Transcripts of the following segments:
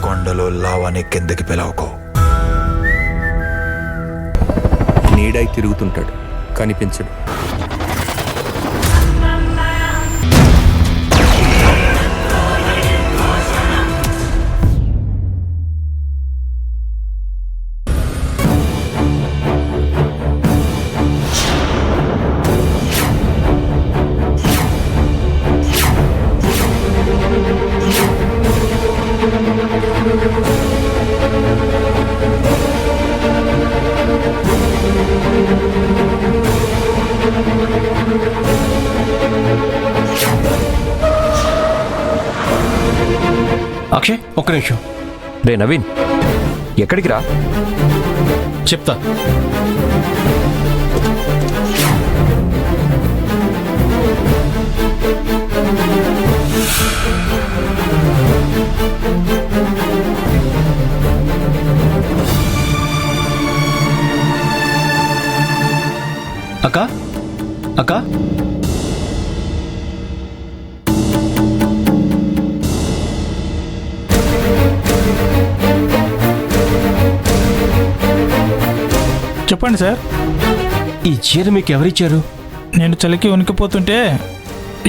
కొండలో లావాని కిందకి పిలవకో. నీడై తిరుగుతుంటాడు, కనిపించడు. అక్షయ్, ఒక్క నిమిషం. రే నవీన్, ఎక్కడికి రా? చెప్తా. అక్క అక్క, చెప్పండి సార్. ఈ చీర మీకు ఎవరిచ్చారు? నేను చలికి ఉనికిపోతుంటే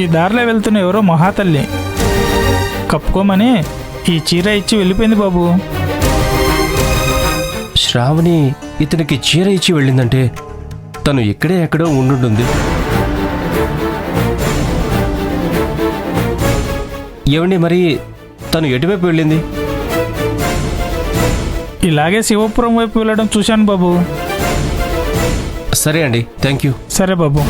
ఈ దారిలో వెళ్తున్న ఎవరో మహాతల్లి కప్పుకోమని ఈ చీర ఇచ్చి వెళ్ళిపోయింది బాబు. శ్రావణి ఇతనికి చీర ఇచ్చి వెళ్ళిందంటే తను ఇక్కడే ఎక్కడో ఉండుంటుంది. ఏమండి, మరి తను ఎటువైపు వెళ్ళింది? ఇలాగే శివపురం వైపు వెళ్ళడం చూశాను బాబు. సరే అండి, థ్యాంక్ యూ. సరే బాబు.